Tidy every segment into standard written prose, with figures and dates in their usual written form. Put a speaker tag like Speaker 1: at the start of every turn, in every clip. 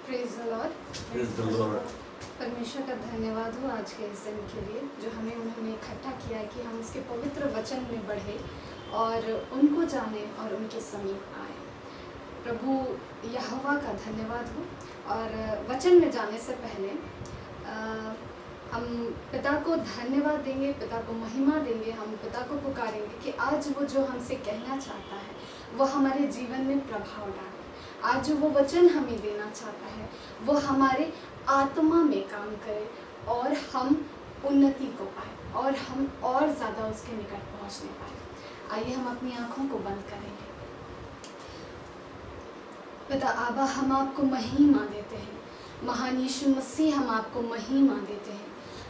Speaker 1: Praise the Lord.
Speaker 2: Praise the Lord.
Speaker 1: परमेश्वर का धन्यवाद हो आज के इस दिन के लिए जो हमें उन्होंने इकट्ठा किया है कि हम उसके पवित्र वचन में बढ़े और उनको जाने और उनके समीप आए। प्रभु यहोवा का धन्यवाद हो। और वचन में जाने से पहले हम पिता को धन्यवाद देंगे, पिता को महिमा देंगे, हम पिता को पुकारेंगे कि आज वो जो हमसे कहना चाहता है वो हमारे जीवन में प्रभाव डाले। आज जो वो वचन हमें देना चाहता है वो हमारे आत्मा में काम करे और हम उन्नति को पाए और हम और ज़्यादा उसके निकट पहुंचने पाए। आइए हम अपनी आँखों को बंद करेंगे। पिता आबा, हम आपको महिमा देते हैं। महान यीशु मसीह, हम आपको महिमा देते हैं।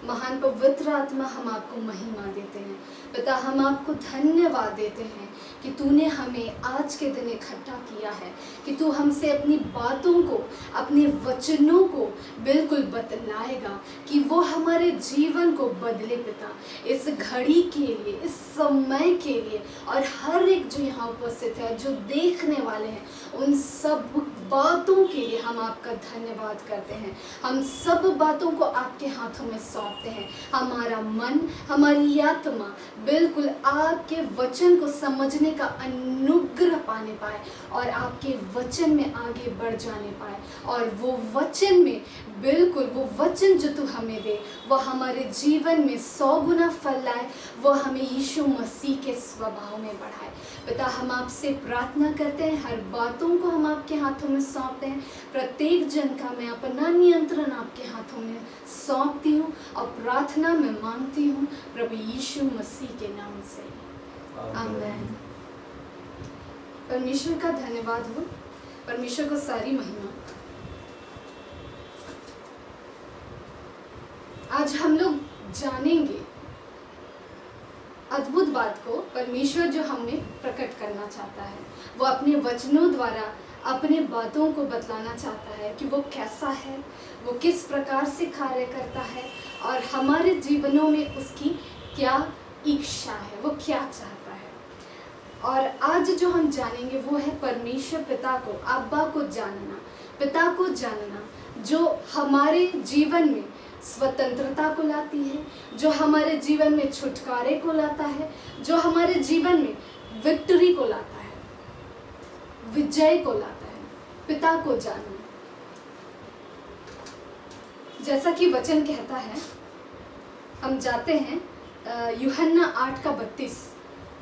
Speaker 1: महान पवित्र आत्मा, हम आपको महिमा देते हैं। पिता, हम आपको धन्यवाद देते हैं कि तूने हमें आज के दिन इकट्ठा किया है, कि तू हमसे अपनी बातों को, अपने वचनों को बिल्कुल बतलाएगा कि वो हमारे जीवन को बदले। पिता, इस घड़ी के लिए, इस समय के लिए और हर एक जो यहाँ उपस्थित है, जो देखने वाले हैं, उन सब बातों के लिए हम आपका धन्यवाद करते हैं। हम सब बातों को आपके हाथों में सौंपते हैं। हमारा मन, हमारी आत्मा बिल्कुल आपके वचन को समझने का अनुग्रह पाने पाए और आपके वचन में आगे बढ़ जाने पाए और वो वचन में बिल्कुल वो वचन जो तू हमें दे वो हमारे जीवन में 100 गुना फल लाए, वो हमें यीशु मसीह के स्वभाव में बढ़ाए। पिता, हम आपसे प्रार्थना करते हैं, हर बातों को हम आपके हाथों में सौंपते हैं। प्रत्येक जन का मैं अपना नियंत्रण आपके हाथों में सौंपती हूँ और प्रार्थना में मांगती हूँ प्रभु यीशु मसीह के नाम से, आमीन। परमेश्वर का धन्यवाद हो। परमेश्वर को सारी महिमा। आज हम लोग जानेंगे अद्भुत बात को। परमेश्वर जो हमें प्रकट करना चाहता है, वो अपने वचनों द्वारा अपने बातों को बतलाना चाहता है कि वो कैसा है, वो किस प्रकार से कार्य करता है और हमारे जीवनों में उसकी क्या इच्छा है, वो क्या चाहता है। और आज जो हम जानेंगे वो है परमेश्वर पिता को, अब्बा को जानना, पिता को जानना, जो हमारे जीवन में स्वतंत्रता को लाती है, जो हमारे जीवन में छुटकारे को लाता है, जो हमारे जीवन में विक्ट्री को लाता है, विजय को लाता है। पिता को जानना, जैसा कि वचन कहता है, हम जाते हैं यूहन्ना 8:32,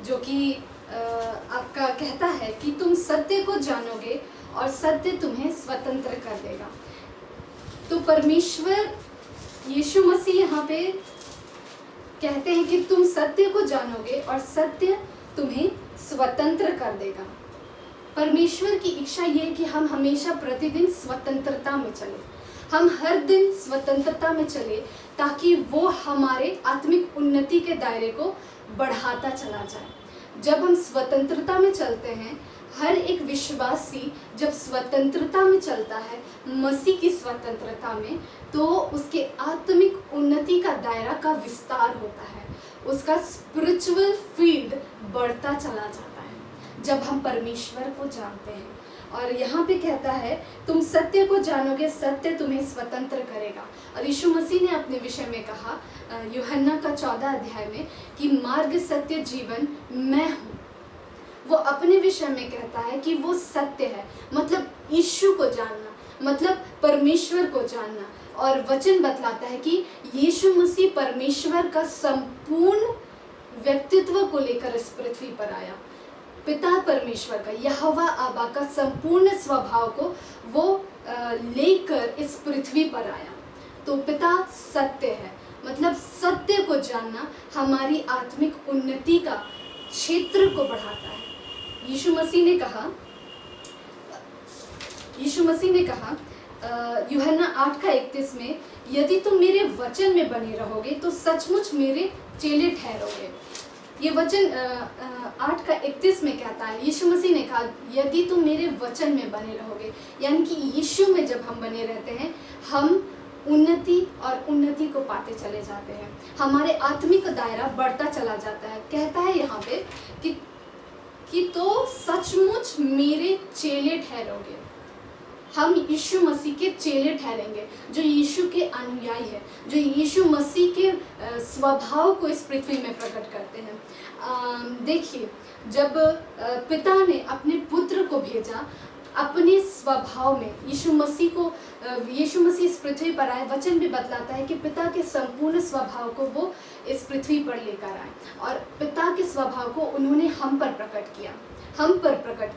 Speaker 1: जो कि आपका कहता है कि तुम सत्य को जानोगे और सत्य तुम्हें स्वतंत्र कर देगा। तो परमेश्वर यीशु मसीह यहाँ पे कहते हैं कि तुम सत्य को जानोगे और सत्य तुम्हें स्वतंत्र कर देगा। परमेश्वर की इच्छा ये है कि हम हमेशा प्रतिदिन स्वतंत्रता में चले, हम हर दिन स्वतंत्रता में चले, ताकि वो हमारे आत्मिक उन्नति के दायरे को बढ़ाता चला जाए। जब हम स्वतंत्रता में चलते हैं, हर एक विश्वासी जब स्वतंत्रता में चलता है, मसीह की स्वतंत्रता में, तो उसके आत्मिक उन्नति का दायरा का विस्तार होता है, उसका स्पिरिचुअल फील्ड बढ़ता चला जाता है जब हम परमेश्वर को जानते हैं। और यहाँ पे कहता है तुम सत्य को जानोगे, सत्य तुम्हें स्वतंत्र करेगा। और यीशु मसीह ने अपने विषय में कहा यूहन्ना का 14 अध्याय में कि मार्ग, सत्य, जीवन मैं हूँ। वो अपने विषय में कहता है कि वो सत्य है, मतलब यीशु को जानना, मतलब परमेश्वर को जानना। और वचन बतलाता है कि यीशु मसीह परमेश्वर का संपूर्ण व्यक्तित्व को लेकर इस पृथ्वी पर आया। पिता परमेश्वर का, यहोवा आबा का संपूर्ण स्वभाव को वो लेकर इस पृथ्वी पर आया। तो पिता सत्य है, मतलब सत्य को जानना हमारी आत्मिक उन्नति का क्षेत्र को बढ़ाता है। यीशु मसीह ने कहा यूहन्ना 8:31 में, यदि तुम मेरे वचन में बने रहोगे तो सचमुच मेरे चेले ठहरोगे। ये वचन 8:31 में कहता है, यीशु मसीह ने कहा यदि तुम मेरे वचन में बने रहोगे, यानी कि यीशु में जब हम बने रहते हैं, हम उन्नति और उन्नति को पाते चले जाते हैं, हमारे आत्मिक दायरा बढ़ता चला जाता है। कहता है यहाँ पे कि तो सचमुच मेरे चेले ठहरोगे। हम यीशु मसीह के चेले ठहरेंगे, जो यीशु के अनुयायी है, जो यीशु मसीह के स्वभाव को इस पृथ्वी में प्रकट करते हैं। देखिए, जब पिता ने अपने पुत्र को भेजा अपने स्वभाव में, यीशु मसीह इस पृथ्वी पर आए, वचन भी बतलाता है कि पिता के संपूर्ण स्वभाव को वो इस पृथ्वी पर लेकर आए और पिता के स्वभाव को उन्होंने हम पर प्रकट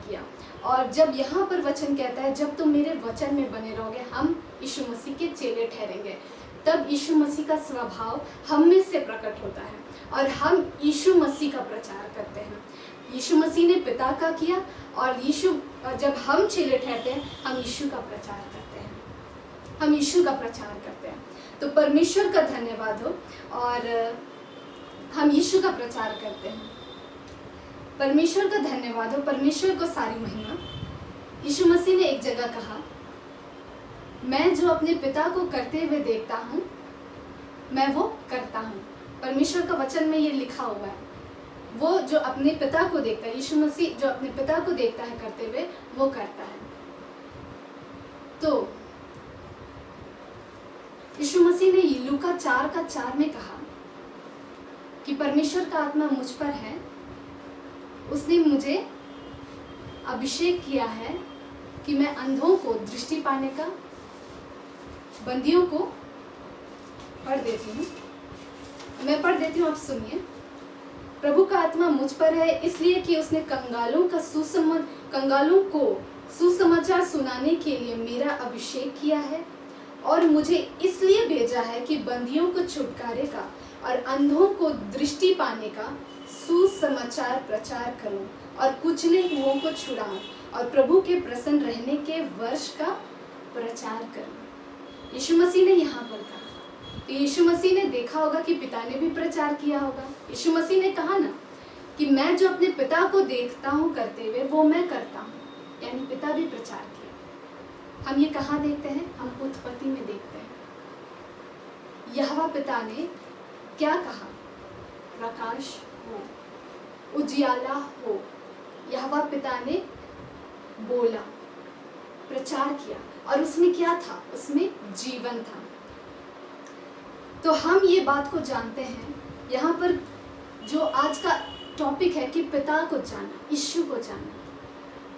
Speaker 1: किया। और जब यहाँ पर वचन कहता है, जब तुम मेरे वचन में बने रहोगे, हम यीशु मसीह के चेले ठहरेंगे, तब यीशु मसीह का स्वभाव हम में से प्रकट होता है और हम यीशु मसीह का प्रचार करते हैं। यीशु मसीह ने पिता का किया और जब हम चेले ठहरते हैं, हम यीशु का प्रचार करते हैं। तो परमेश्वर का धन्यवाद हो, और हम यीशु का प्रचार करते हैं। परमेश्वर का धन्यवाद हो, परमेश्वर को सारी महिमा। यीशु मसीह ने एक जगह कहा, मैं जो अपने पिता को करते हुए देखता हूँ, मैं वो करता हूँ। परमेश्वर का वचन में ये लिखा हुआ है, वो जो अपने पिता को देखता है, यीशु मसीह जो अपने पिता को देखता है करते हुए, वो करता है। तो यीशु मसीह ने लूका 4:4 में कहा कि परमेश्वर का आत्मा मुझ पर है, उसने मुझे अभिषेक किया है कि मैं अंधों को दृष्टि पाने का, बंदियों को पढ़ देती हूँ, आप सुनिए। प्रभु का आत्मा मुझ पर है इसलिए कि उसने कंगालों को सुसमाचार सुनाने के लिए मेरा अभिषेक किया है, और मुझे इसलिए भेजा है कि बंदियों को छुटकारे का और अंधों को दृष्टि पाने का सुसमाचार प्रचार करूं, और कुचले हुओं को छुड़ाऊं, और प्रभु के प्रसन्न रहने के वर्ष का प्रचार करूं। यीशु मसीह ने यहाँ पर कहा, तो यीशु मसीह ने देखा होगा कि पिता ने भी प्रचार किया होगा। यीशु मसीह ने कहा ना कि मैं जो अपने पिता को देखता हूँ करते हुए, वो मैं करता हूँ, यानी पिता भी प्रचार किया। हम ये कहाँ देखते हैं? हम उत्पत्ति में देखते हैं। यहोवा पिता ने क्या कहा? प्रकाश हो, उजियाला हो। यहोवा पिता ने बोला, प्रचार किया, और उसमें क्या था? उसमें जीवन था। तो हम ये बात को जानते हैं, यहाँ पर जो आज का टॉपिक है कि पिता को जानना, यीशु को जानना,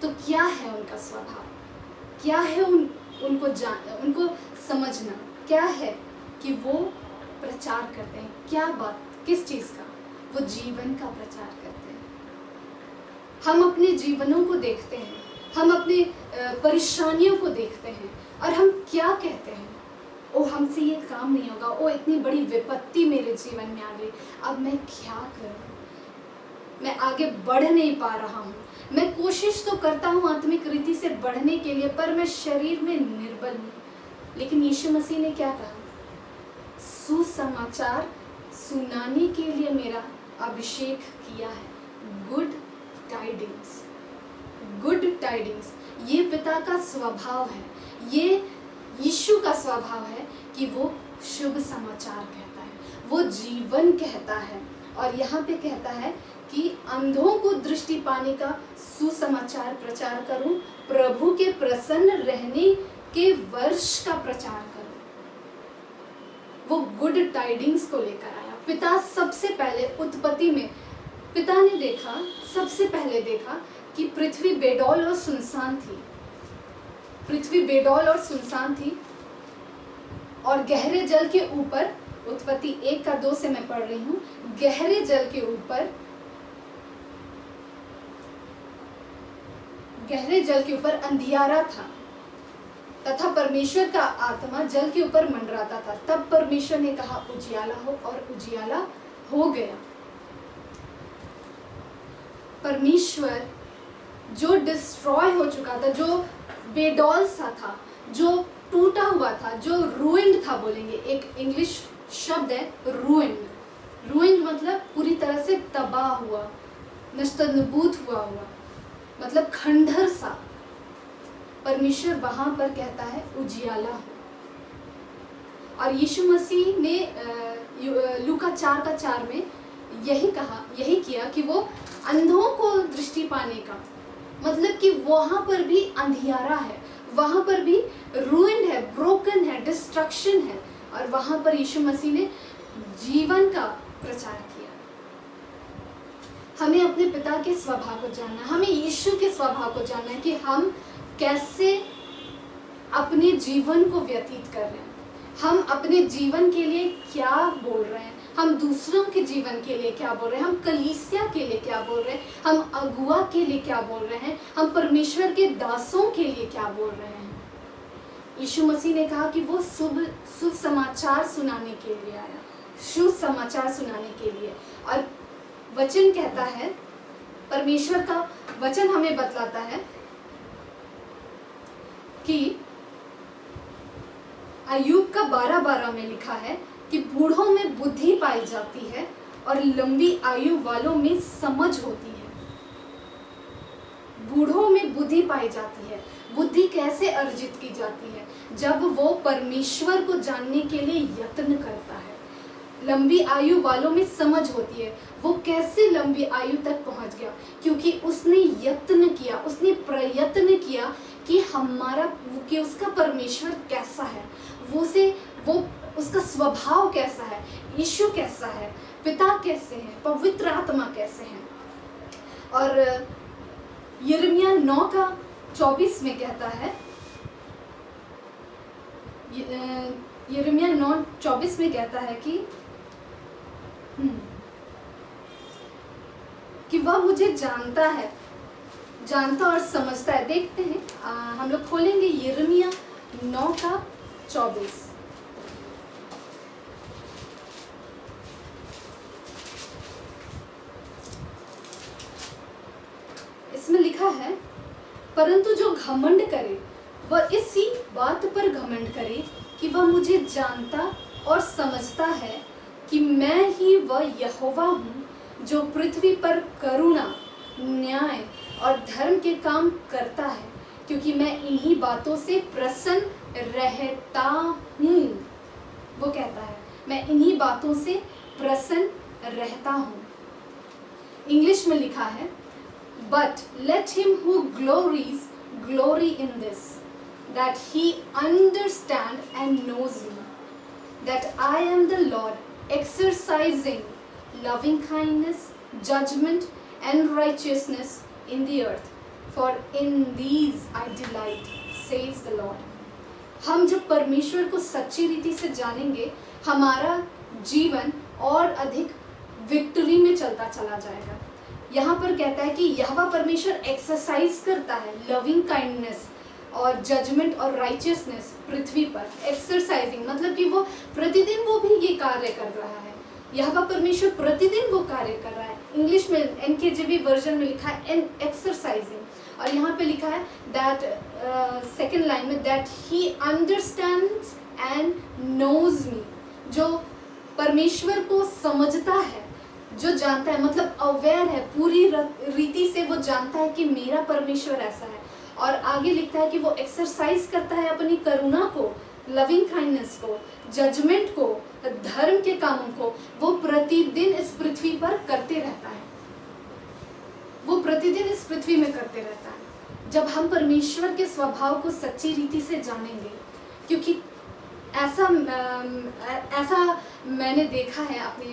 Speaker 1: तो क्या है उनका स्वभाव, क्या है उनको समझना, क्या है कि वो प्रचार करते हैं, क्या बात, किस चीज़ का? वो जीवन का प्रचार करते हैं। हम अपने जीवनों को देखते हैं, हम अपनी परेशानियों को देखते हैं, और हम क्या कहते हैं? ओ, हमसे ये काम नहीं होगा, ओ इतनी बड़ी विपत्ति मेरे जीवन में आ गई, अब मैं क्या करूं? मैं आगे बढ़ नहीं पा रहा हूँ। मैं कोशिश तो करता हूँ आत्मिक रीति से बढ़ने के लिए, पर मैं शरीर में निर्बल हूँ। लेकिन यीशु मसीह ने क्या कहा? सुसमाचार सुनाने के लिए मेरा अभिषेक किया है। गुड टाइडिंग्स, ये पिता का स्वभाव है, ये यीशु का स्वभाव है कि वो शुभ समाचार कहता है, वो जीवन कहता है। और यहाँ पे कहता है कि अंधों को दृष्टि पाने का सुसमाचार प्रचार करूं, प्रभु के प्रसन्न रहने के वर्ष का प्रचार करूं। वो गुड टाइडिंग्स को लेकर आया। पिता सबसे पहले उत्पत्ति में पिता ने सबसे पहले देखा कि पृथ्वी बेडौल और सुनसान थी, और गहरे जल के ऊपर, उत्पत्ति 1:2 से मैं पढ़ रही हूँ, गहरे जल के ऊपर अंधियारा था, तथा परमेश्वर का आत्मा जल के ऊपर मंडराता था। तब परमेश्वर ने कहा उजियाला हो, और उजियाला हो गया। परमेश्वर जो डिस्ट्रॉय हो चुका था, जो बेडौल सा था, जो टूटा हुआ था, जो रूइंड था, बोलेंगे, एक इंग्लिश शब्द है रूइंड मतलब पूरी तरह से तबाह हुआ, नस्तनबूत हुआ, मतलब खंडहर सा। परमेश्वर वहां पर कहता है उजियाला हो। और यीशु मसीह ने लूका 4:4 में यही किया कि वो अंधों को दृष्टि पाने का, मतलब कि वहां पर भी अंधियारा है, वहाँ पर भी रूइंड है, ब्रोकन है, डिस्ट्रक्शन है, और वहाँ पर यीशु मसीह ने जीवन का प्रचार किया। हमें अपने पिता के स्वभाव को जानना है, हमें यीशु के स्वभाव को जानना है कि हम कैसे अपने जीवन को व्यतीत कर रहे हैं, हम अपने जीवन के लिए क्या बोल रहे हैं, हम दूसरों के जीवन के लिए क्या बोल रहे हैं, हम कलीसिया के लिए क्या बोल रहे हैं, हम अगुआ के लिए क्या बोल रहे हैं, हम परमेश्वर के दासों के लिए क्या बोल रहे हैं। यीशु मसीह ने कहा कि वो शुभ समाचार सुनाने के लिए आया, शुभ समाचार सुनाने के लिए। और वचन कहता है, परमेश्वर का वचन हमें बतलाता है कि अय्यूब का 12:12 में लिखा है कि बूढ़ों में बुद्धि पाई जाती है और लंबी आयु वालों में समझ होती है। बूढ़ों में बुद्धि पाई जाती है। बुद्धि कैसे अर्जित की जाती है? जब वो परमेश्वर को जानने के लिए यत्न करता है। लंबी आयु वालों में समझ होती है। वो कैसे लंबी आयु तक पहुंच गया? क्योंकि उसने यत्न किया, उसने प्रयत्न किया कि उसका परमेश्वर कैसा है, वो उसका स्वभाव कैसा है, यीशु कैसा है, पिता कैसे हैं, पवित्र आत्मा कैसे हैं। और यिर्मयाह 9:24 में कहता है, यिर्मयाह 9:24 में कहता है कि वह मुझे जानता और समझता है। देखते हैं, हम लोग खोलेंगे यिर्मयाह 9:24। इसमें लिखा है, परंतु जो घमंड करे वह इसी बात पर घमंड करे कि वह मुझे जानता और समझता है कि मैं ही वह यहोवा हूँ जो पृथ्वी पर करुणा, न्याय और धर्म के काम करता है, क्योंकि मैं इन्हीं बातों से प्रसन्न रहता हूँ। वो कहता है, मैं इन्हीं बातों से प्रसन्न रहता हूँ। इंग्लिश में लिखा है, but let him who glories glory in this, that he understand and knows me, that I am the Lord, exercising loving kindness, judgment and righteousness in the earth, for in these I delight, says the Lord. हम जब परमेश्वर को सच्ची रीति से जानेंगे, हमारा जीवन और अधिक विक्ट्री में चलता चला जाएगा। यहाँ पर कहता है कि यहोवा परमेश्वर एक्सरसाइज करता है लविंग काइंडनेस और जजमेंट और राइचियसनेस पृथ्वी पर। एक्सरसाइजिंग मतलब कि वो प्रतिदिन वो भी ये कार्य कर रहा है। यहोवा परमेश्वर प्रतिदिन वो कार्य कर रहा है। इंग्लिश में NKJV वर्जन में लिखा है एक्सरसाइजिंग, और यहाँ पे लिखा है दैट सेकेंड लाइन में that he understands and knows me. जो परमेश्वर को समझता है, जो जानता है, मतलब अवेयर है, पूरी रीति से वो जानता है कि मेरा परमेश्वर ऐसा है। और आगे लिखता है कि वो एक्सरसाइज करता है अपनी करुणा को, लविंग काइंडनेस को, जजमेंट को, धर्म के कामों को वो प्रतिदिन इस पृथ्वी पर करते रहता है। वो प्रतिदिन इस पृथ्वी में करते रहता है। जब हम परमेश्वर के स्वभाव को सच्ची रीति से जानेंगे, क्योंकि ऐसा मैंने देखा है अपने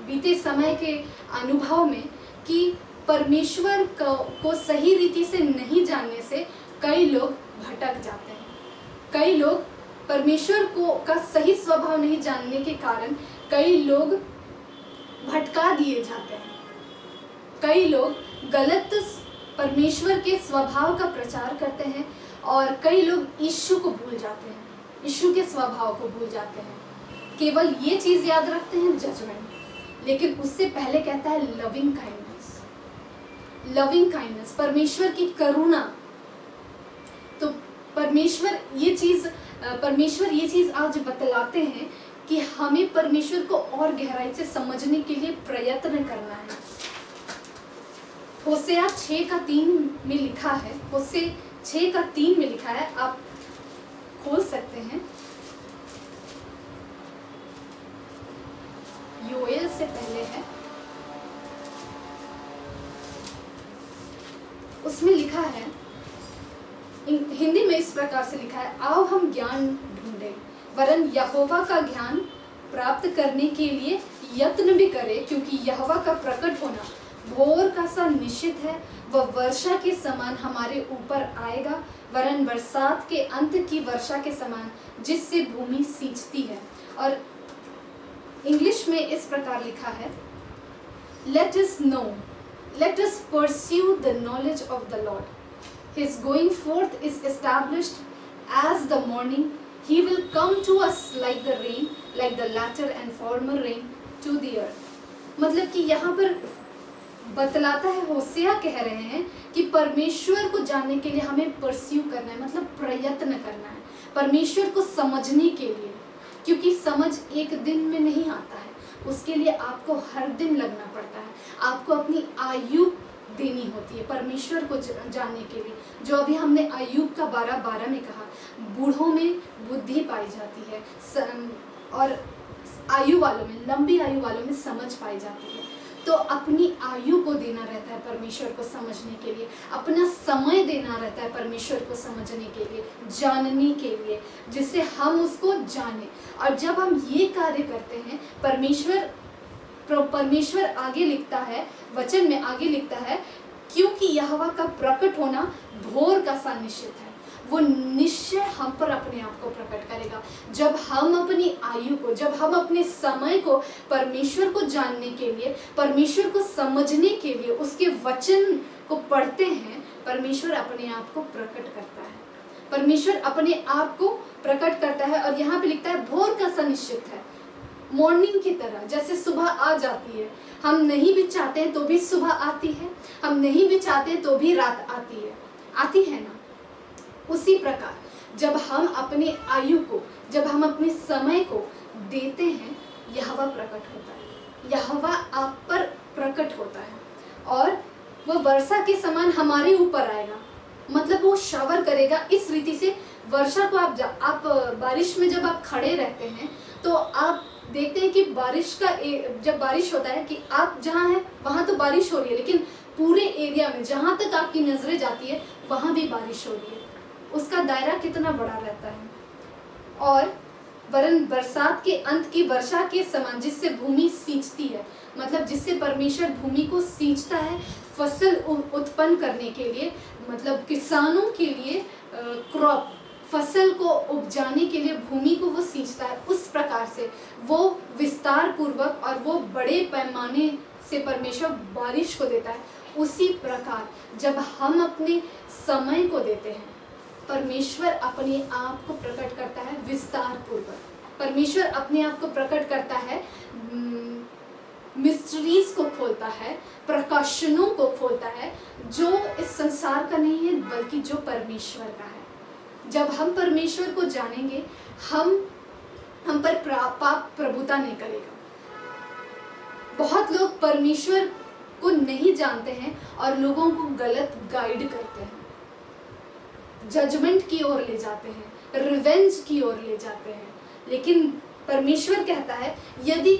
Speaker 1: बीते समय के अनुभव में कि परमेश्वर को सही रीति से नहीं जानने से कई लोग भटक जाते हैं। कई लोग परमेश्वर का सही स्वभाव नहीं जानने के कारण कई लोग भटका दिए जाते हैं। कई लोग गलत परमेश्वर के स्वभाव का प्रचार करते हैं और कई लोग यीशु को भूल जाते हैं, यीशु के स्वभाव को भूल जाते हैं। केवल ये चीज़ याद रखते हैं, जजमेंट। लेकिन उससे पहले कहता है लविंग काइंडनेस, लविंग काइंडनेस, परमेश्वर की करुणा। तो परमेश्वर ये चीज़ आज बतलाते हैं कि हमें परमेश्वर को और गहराई से समझने के लिए प्रयत्न करना है। होसेया 6:3 में लिखा है, होसेया 6:3 में लिखा है, आप खोल सकते हैं। योएल से पहले है, उसमें लिखा है, हिंदी में इस प्रकार से लिखा है, आओ हम ज्ञान ढूंढें, वरन यहोवा का ज्ञान प्राप्त करने के लिए यत्न भी करें, क्योंकि यहोवा का प्रकट होना भोर का सा निश्चित है। वह वर्षा के समान हमारे ऊपर आएगा, वरन बरसात के अंत की वर्षा के समान, जिससे भूमि सींचती है। और इंग्लिश में इस प्रकार लिखा है, let us pursue the knowledge of the Lord, his going forth is established as the morning, he will come to us like the rain, like the latter and former rain to the earth। मतलब कि यहाँ पर बतलाता है, होशिया कह रहे हैं कि परमेश्वर को जानने के लिए हमें परस्यू करना है, मतलब प्रयत्न करना है परमेश्वर को समझने के लिए, क्योंकि समझ एक दिन में नहीं आता है, उसके लिए आपको हर दिन लगना पड़ता है, आपको अपनी आयु देनी होती है परमेश्वर को जानने के लिए। जो अभी हमने अय्यूब का 12:12 में कहा, बूढ़ों में बुद्धि पाई जाती है और आयु वालों में, लंबी आयु वालों में समझ पाई जाती है। तो अपनी आयु को देना रहता है परमेश्वर को समझने के लिए, अपना समय देना रहता है परमेश्वर को समझने के लिए, जानने के लिए, जिससे हम उसको जाने। और जब हम ये कार्य करते हैं, परमेश्वर आगे लिखता है, वचन में आगे लिखता है, क्योंकि यहोवा का प्रकट होना भोर का सा निश्चित है, वो निश्चय हम पर अपने आप को प्रकट करेगा। जब हम अपनी आयु को, जब हम अपने समय को परमेश्वर को जानने के लिए, परमेश्वर को समझने के लिए, उसके वचन को पढ़ते हैं, परमेश्वर अपने आप को प्रकट करता है, परमेश्वर अपने आप को प्रकट करता है। और यहाँ पे लिखता है भोर का सा निश्चित है, मॉर्निंग की तरह, जैसे सुबह आ जाती है, हम नहीं भी चाहते हैं तो भी सुबह आती है, हम नहीं भी चाहते तो भी रात आती है ना। उसी प्रकार जब हम अपने आयु को, जब हम अपने समय को देते हैं, यहोवा प्रकट होता है, यहोवा आप पर प्रकट होता है और वो वर्षा के समान हमारे ऊपर आएगा, मतलब वो शावर करेगा इस रीति से। वर्षा को आप बारिश में जब आप खड़े रहते हैं तो आप देखते हैं कि जब बारिश होता है कि आप जहाँ हैं वहाँ तो बारिश हो रही है, लेकिन पूरे एरिया में जहाँ तक आपकी नजरें जाती है वहाँ भी बारिश हो रही है, उसका दायरा कितना बड़ा रहता है। और वरन बरसात के अंत की वर्षा के समान, जिससे भूमि सींचती है, मतलब जिससे परमेश्वर भूमि को सींचता है फसल उत्पन्न करने के लिए, मतलब किसानों के लिए क्रॉप, फसल को उपजाने के लिए भूमि को वो सींचता है। उस प्रकार से वो विस्तार पूर्वक और वो बड़े पैमाने से परमेश्वर बारिश को देता है। उसी प्रकार जब हम अपने समय को देते हैं, परमेश्वर अपने आप को प्रकट करता है विस्तार पूर्वक, परमेश्वर अपने आप को प्रकट करता है, मिस्ट्रीज को खोलता है, प्रकाशनों को खोलता है, जो इस संसार का नहीं है बल्कि जो परमेश्वर का है। जब हम परमेश्वर को जानेंगे, हम पर पाप प्रभुता नहीं करेगा। बहुत लोग परमेश्वर को नहीं जानते हैं और लोगों को गलत गाइड करते हैं, जजमेंट की ओर ले जाते हैं, रिवेंज की ओर ले जाते हैं। लेकिन परमेश्वर कहता है यदि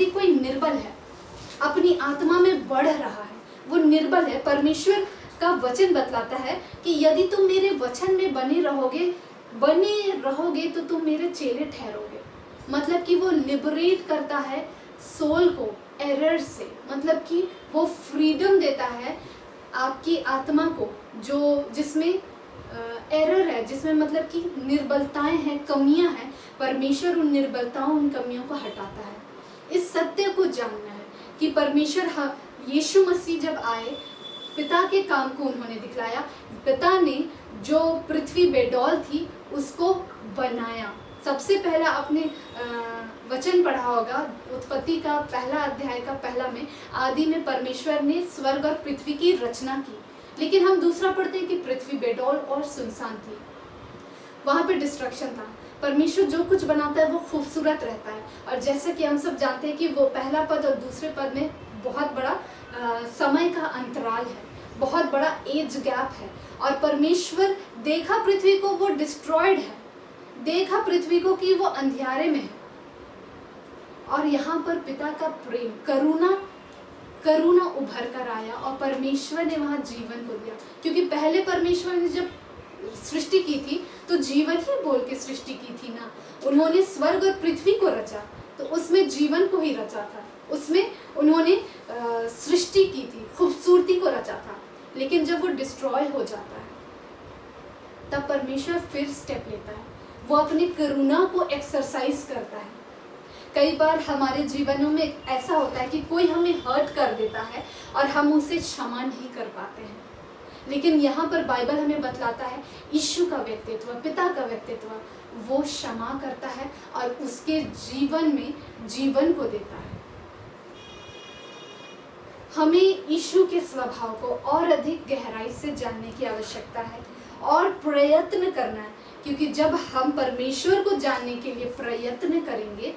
Speaker 1: कोई निर्बल है, अपनी आत्मा में बढ़ रहा है, वो निर्बल है, परमेश्वर का वचन बतलाता है कि यदि तुम मेरे वचन में बने रहोगे तो तुम मेरे चेले ठहरोगे। मतलब कि वो लिबरेट करता है सोल को एरर से, मतलब कि वो फ्रीडम देता है आपकी आत्मा को, जिसमें एरर है, जिसमें मतलब कि निर्बलताएं हैं, कमियां हैं, परमेश्वर उन निर्बलताओं, उन कमियों को हटाता है। इस सत्य को जानना है कि परमेश्वर, यीशु मसीह जब आए, पिता के काम को उन्होंने दिखलाया, पिता ने जो पृथ्वी बेडौल थी उसको बनाया। सबसे पहला आपने वचन पढ़ा होगा, उत्पत्ति का 1 अध्याय का 1 में, आदि में परमेश्वर ने स्वर्ग और पृथ्वी की रचना की। लेकिन हम दूसरा पढ़ते हैं कि पृथ्वी बेडौल और सुनसान थी, वहाँ पे डिस्ट्रक्शन था। परमेश्वर जो कुछ बनाता है वो खूबसूरत रहता है, और जैसे कि हम सब जानते हैं कि वो पहला पद और दूसरे पद में बहुत बड़ा समय का अंतराल है, बहुत बड़ा एज गैप है। और परमेश्वर देखा पृथ्वी को वो डिस्ट्रॉयड है, देखा पृथ्वी को कि वो अंधियारे में है, और यहाँ पर पिता का प्रेम, करुणा उभर कर आया और परमेश्वर ने वहाँ जीवन को दिया। क्योंकि पहले परमेश्वर ने जब सृष्टि की थी तो जीवन ही बोल के सृष्टि की थी ना। उन्होंने स्वर्ग और पृथ्वी को रचा तो उसमें जीवन को ही रचा था, उसमें उन्होंने सृष्टि की थी, खूबसूरती को रचा था। लेकिन जब वो डिस्ट्रॉय हो जाता है तब परमेश्वर फिर स्टेप लेता है, वो अपनी करुणा को एक्सरसाइज करता है। कई बार हमारे जीवनों में ऐसा होता है कि कोई हमें हर्ट कर देता है और हम उसे क्षमा नहीं कर पाते हैं, लेकिन यहाँ पर बाइबल हमें बतलाता है यीशु का व्यक्तित्व, पिता का व्यक्तित्व, वो क्षमा करता है और उसके जीवन में जीवन को देता है। हमें यीशु के स्वभाव को और अधिक गहराई से जानने की आवश्यकता है और प्रयत्न करना है, क्योंकि जब हम परमेश्वर को जानने के लिए प्रयत्न करेंगे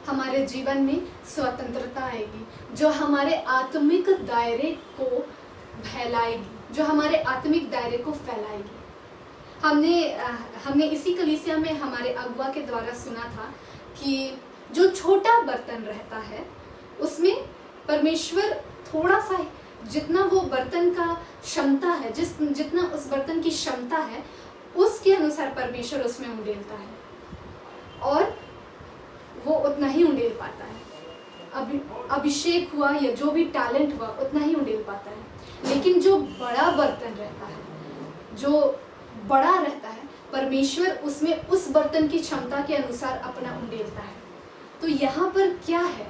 Speaker 1: हमारे जीवन में स्वतंत्रता आएगी, जो हमारे आत्मिक दायरे को फैलाएगी, जो हमारे आत्मिक दायरे को फैलाएगी। हमने इसी कलीसिया में हमारे अगुआ के द्वारा सुना था कि जो छोटा बर्तन रहता है उसमें परमेश्वर थोड़ा सा, जितना वो बर्तन का क्षमता है, जितना उस बर्तन की क्षमता है उसके अनुसार परमेश्वर उसमें उंडेलता है और वो उतना ही उंडेल पाता है। अभिषेक हुआ या जो भी टैलेंट हुआ उतना ही उंडेल पाता है। लेकिन जो बड़ा बर्तन रहता है, जो बड़ा रहता है, परमेश्वर उसमें उस बर्तन की क्षमता के अनुसार अपना उंडेलता है। तो यहाँ पर क्या है,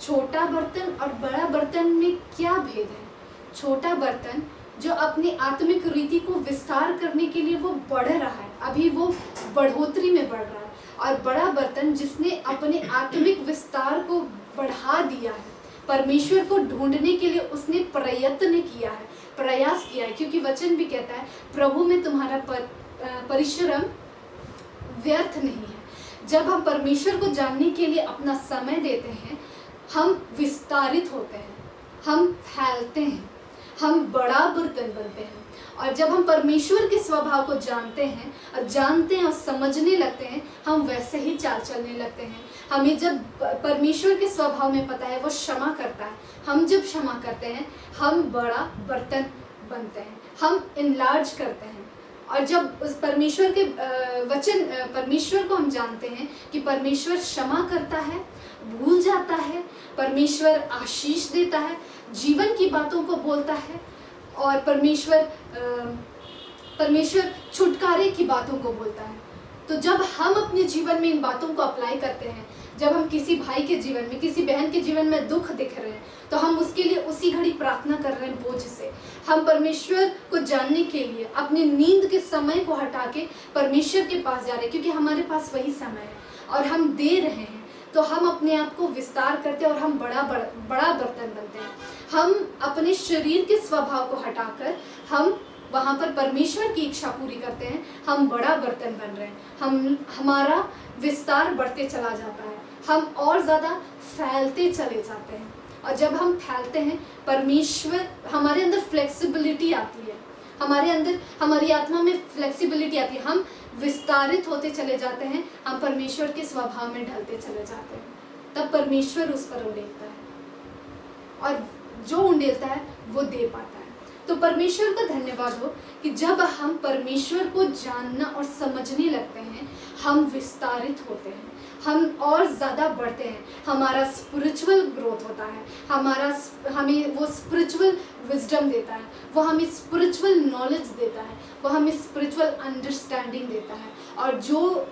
Speaker 1: छोटा बर्तन और बड़ा बर्तन में क्या भेद है? छोटा बर्तन जो अपनी आत्मिक रीति को विस्तार करने के लिए वो बढ़ रहा है, अभी वो बढ़ोतरी में बढ़ रहा है, और बड़ा बर्तन जिसने अपने आत्मिक विस्तार को बढ़ा दिया है, परमेश्वर को ढूंढने के लिए उसने प्रयत्न किया है, प्रयास किया है, क्योंकि वचन भी कहता है प्रभु में तुम्हारा परिश्रम व्यर्थ नहीं है। जब हम परमेश्वर को जानने के लिए अपना समय देते हैं हम विस्तारित होते हैं, हम फैलते हैं, हम बड़ा बर्तन बनते हैं। और जब हम परमेश्वर के स्वभाव को जानते हैं और समझने लगते हैं हम वैसे ही चाल चलने लगते हैं। हमें जब परमेश्वर के स्वभाव में पता है वो क्षमा करता है, हम जब क्षमा करते हैं हम बड़ा बर्तन बनते हैं, हम इनलार्ज करते हैं। और जब उस परमेश्वर के परमेश्वर को हम जानते हैं कि परमेश्वर क्षमा करता है, भूल जाता है, परमेश्वर आशीष देता है, जीवन की बातों को बोलता है, और परमेश्वर छुटकारे की बातों को बोलता है। तो जब हम अपने जीवन में इन बातों को अप्लाई करते हैं, जब हम किसी भाई के जीवन में, किसी बहन के जीवन में दुख दिख रहे हैं तो हम उसके लिए उसी घड़ी प्रार्थना कर रहे हैं बोझ से। हम परमेश्वर को जानने के लिए अपनी नींद के समय को हटा के परमेश्वर के पास जा रहे हैं, क्योंकि हमारे पास वही समय है और हम दे रहे हैं। तो हम अपने आप को विस्तार करते हैं और हम बड़ा बर्तन बनते हैं। हम अपने शरीर के स्वभाव को हटाकर हम वहाँ पर परमेश्वर की इच्छा पूरी करते हैं, हम बड़ा बर्तन बन रहे हैं, हमारा विस्तार बढ़ते चला जाता है, हम और ज़्यादा फैलते चले जाते हैं। और जब हम फैलते हैं परमेश्वर, हमारे अंदर फ्लेक्सिबिलिटी आती है, हमारे अंदर, हमारी आत्मा में फ्लेक्सिबिलिटी आती है, हम विस्तारित होते चले जाते हैं, हम परमेश्वर के स्वभाव में ढलते चले जाते हैं। तब परमेश्वर उस पर उंडेलता है और जो उंडेलता है वो दे पाता है। तो परमेश्वर का धन्यवाद हो कि जब हम परमेश्वर को जानना और समझने लगते हैं हम विस्तारित होते हैं, हम और ज़्यादा बढ़ते हैं, हमारा स्पिरिचुअल ग्रोथ होता है, हमें वो स्पिरिचुअल विजडम देता है, वो हमें स्पिरिचुअल नॉलेज देता है, वो हमें स्पिरिचुअल अंडरस्टैंडिंग देता है। और जो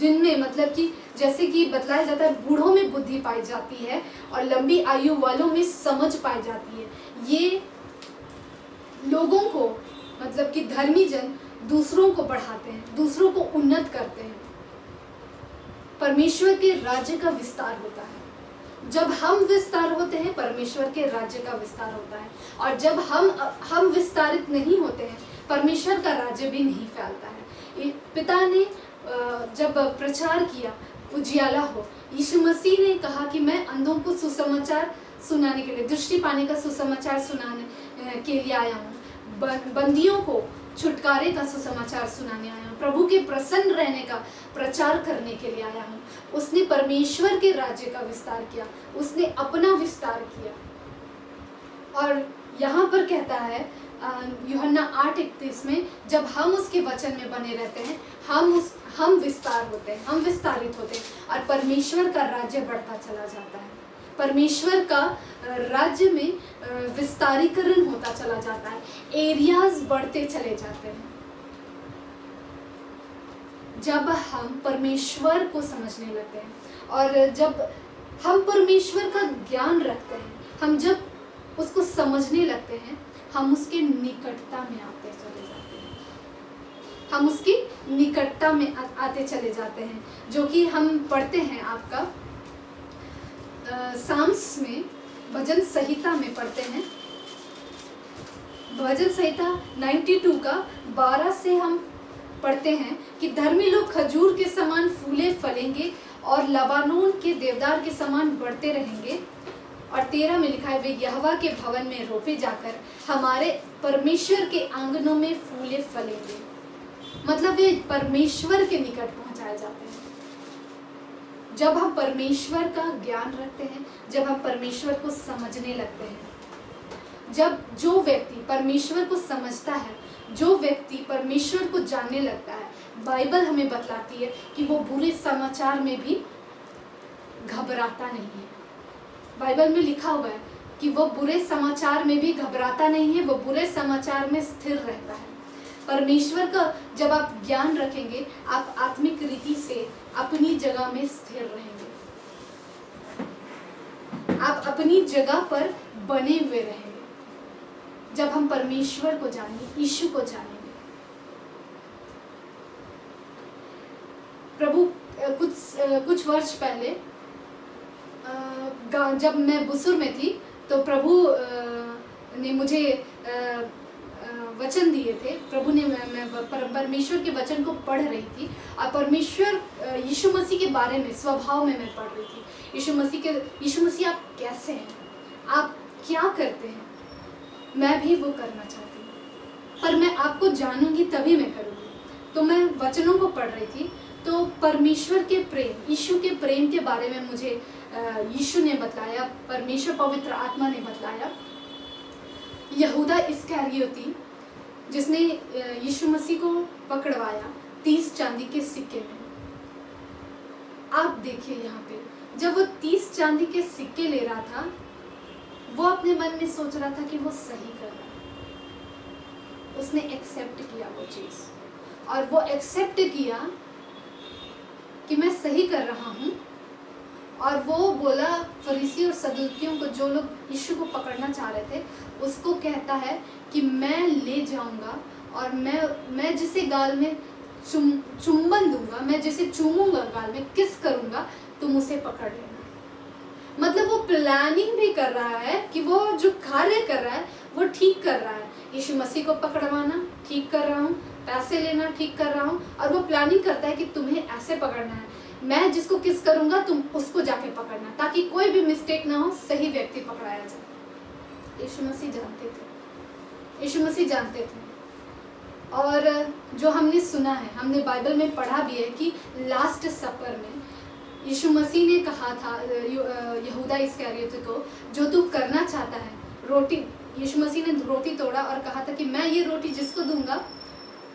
Speaker 1: जिनमें मतलब कि जैसे कि बतलाया जाता है बूढ़ों में बुद्धि पाई जाती है और लंबी आयु वालों में समझ पाई जाती है। ये लोगों को मतलब कि धर्मी जन दूसरों को बढ़ाते हैं, दूसरों को उन्नत करते हैं। परमेश्वर के राज्य का विस्तार होता है। जब हम विस्तार होते हैं परमेश्वर के राज्य का विस्तार होता है, और जब हम विस्तारित नहीं होते हैं परमेश्वर का राज्य भी नहीं फैलता है। पिता ने जब प्रचार किया उजियाला हो, यीशु मसीह ने कहा कि मैं अंधों को सुसमाचार सुनाने के लिए, दृष्टि पाने का सुसमाचार सुनाने के लिए आया हूँ, बंदियों को छुटकारे का सुसमाचार सुनाने आया हूँ, प्रभु के प्रसन्न रहने का प्रचार करने के लिए आया हूँ। उसने परमेश्वर के राज्य का विस्तार किया, उसने अपना विस्तार किया। और यहाँ पर कहता है यूहन्ना 8:31 में जब हम उसके वचन में बने रहते हैं, हम विस्तार होते हैं, हम विस्तारित होते हैं और परमेश्वर का राज्य बढ़ता चला जाता है। परमेश्वर का राज्य में विस्तारीकरण होता चला जाता है, एरियाज बढ़ते चले जाते हैं। जब हम परमेश्वर को समझने लगते हैं और जब हम परमेश्वर का ज्ञान रखते हैं, हम जब उसको समझने लगते हैं, हम उसके निकटता में आते चले जाते हैं, हम उसकी निकटता में आते चले जाते हैं, जो कि हम पढ़ते हैं आपका साम्स में, भजन संहिता में पढ़ते हैं। भजन संहिता 92 का 12 से हम पढ़ते हैं कि धर्मी लोग खजूर के समान फूले फलेंगे और लबानोन के देवदार के समान बढ़ते रहेंगे। और 13 में लिखा है, वे यहोवा के भवन में रोपे जाकर हमारे परमेश्वर के आंगनों में फूले फलेंगे। मतलब वे परमेश्वर के निकट पहुंचाए जाते हैं। जब हम परमेश्वर का ज्ञान रखते हैं, जब हम परमेश्वर को समझने लगते हैं, जब जो व्यक्ति परमेश्वर को समझता है, जो व्यक्ति परमेश्वर को जानने लगता है, बाइबल हमें बतलाती है कि वो बुरे समाचार में भी घबराता नहीं है। बाइबल में लिखा हुआ है कि वो बुरे समाचार में भी घबराता नहीं है, वो बुरे समाचार में स्थिर रहता है। परमेश्वर का जब आप ज्ञान रखेंगे, आप आत्मिक रीति से अपनी जगह में स्थिर रहेंगे, आप अपनी जगह पर बने हुए रहेंगे। जब हम परमेश्वर को जानेंगे, यीशु को जानेंगे। प्रभु कुछ वर्ष पहले जब मैं बुसुर में थी, तो प्रभु ने मुझे वचन दिए थे। प्रभु ने मैं परमेश्वर के वचन को पढ़ रही थी और परमेश्वर यीशु मसीह के बारे में, स्वभाव में मैं पढ़ रही थी। यीशु मसीह आप कैसे हैं, आप क्या करते हैं, मैं भी वो करना चाहती हूँ, पर मैं आपको जानूंगी तभी मैं करूँगी। तो मैं वचनों को पढ़ रही थी, तो परमेश्वर के प्रेम, यीशु के प्रेम के बारे में मुझे यीशु ने बतलाया, परमेश्वर पवित्र आत्मा ने बतलाया। यहूदा इस्करियोती जिसने यीशु मसीह को पकड़वाया 30 चांदी के सिक्के में। आप देखिए यहाँ पे, जब वो 30 चांदी के सिक्के ले रहा था, वो अपने मन में सोच रहा था कि वो सही कर रहा है। उसने एक्सेप्ट किया वो चीज़, और वो एक्सेप्ट किया कि मैं सही कर रहा हूँ। और वो बोला फरीसी और सदूकियों को, जो लोग यीशु को पकड़ना चाह रहे थे, उसको कहता है कि मैं ले जाऊंगा और मैं जिसे गाल में चुंबन दूंगा, मैं जिसे चूमूंगा, गाल में किस करूंगा, तुम उसे पकड़ लेना। मतलब वो प्लानिंग भी कर रहा है कि वो जो कार्य कर रहा है वो ठीक कर रहा है। यीशु मसीह को पकड़वाना ठीक कर रहा हूँ, पैसे लेना ठीक कर रहा हूँ, और वो प्लानिंग करता है कि तुम्हें ऐसे पकड़ना है, मैं जिसको किस करूंगा तुम उसको जाके पकड़ना, ताकि कोई भी मिस्टेक ना हो, सही व्यक्ति पकड़ाया जाए। यीशु मसीह जानते थे, यीशु मसीह जानते थे। और जो हमने सुना है, हमने बाइबल में पढ़ा भी है कि लास्ट सपर में यीशु मसीह ने कहा था यहूदा इस्करियोती को, जो तू करना चाहता है, रोटी, यीशु मसीह ने रोटी तोड़ा और कहा था कि मैं ये रोटी जिसको दूंगा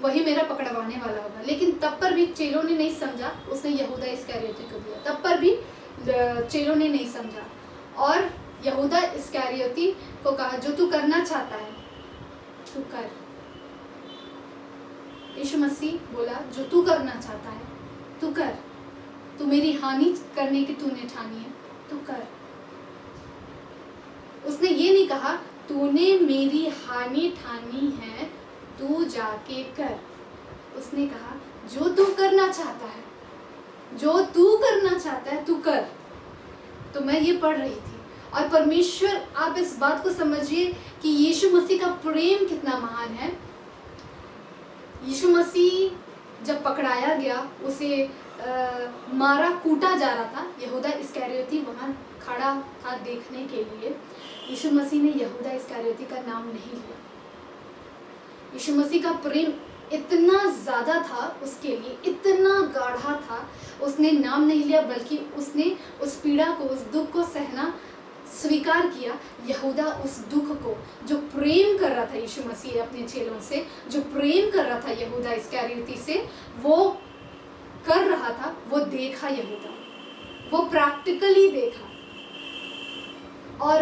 Speaker 1: वही मेरा पकड़वाने वाला होगा। लेकिन तब पर भी चेलों ने नहीं समझा, उसने यहूदा इस्करियोती को दिया। तब पर भी चेलों ने नहीं समझा, और यहूदा इस्करियोती को कहा, जो तू करना चाहता है तू कर। यीशु मसीह बोला, जो तू करना चाहता है तू कर, तू मेरी हानि करने की तूने ठानी है, तू कर। उसने ये नहीं कहा तूने मेरी हानि ठानी है, तू जाके कर। उसने कहा जो तू करना चाहता है, जो तू करना चाहता है तू कर। तो मैं ये पढ़ रही थी, और परमेश्वर, आप इस बात को समझिए कि यीशु मसीह का प्रेम कितना महान है। यीशु मसीह जब पकड़ाया गया, उसे मारा कूटा जा रहा था, यहूदा इस्करियोती वहाँ खड़ा था देखने के लिए। यीशु मसीह ने यहूदा इस्करियोती का नाम नहीं लिया। यीशु मसीह का प्रेम इतना ज़्यादा था उसके लिए, इतना गाढ़ा था, उसने नाम नहीं लिया, बल्कि उसने उस पीड़ा को, उस दुख को सहना स्वीकार किया, यहूदा उस दुख को जो प्रेम कर रहा था यीशु मसीह अपने चेलों से, जो प्रेम कर रहा था यहूदा इस्करियोती से, वो कर रहा था, वो देखा यहूदा, वो प्रैक्टिकली देखा। और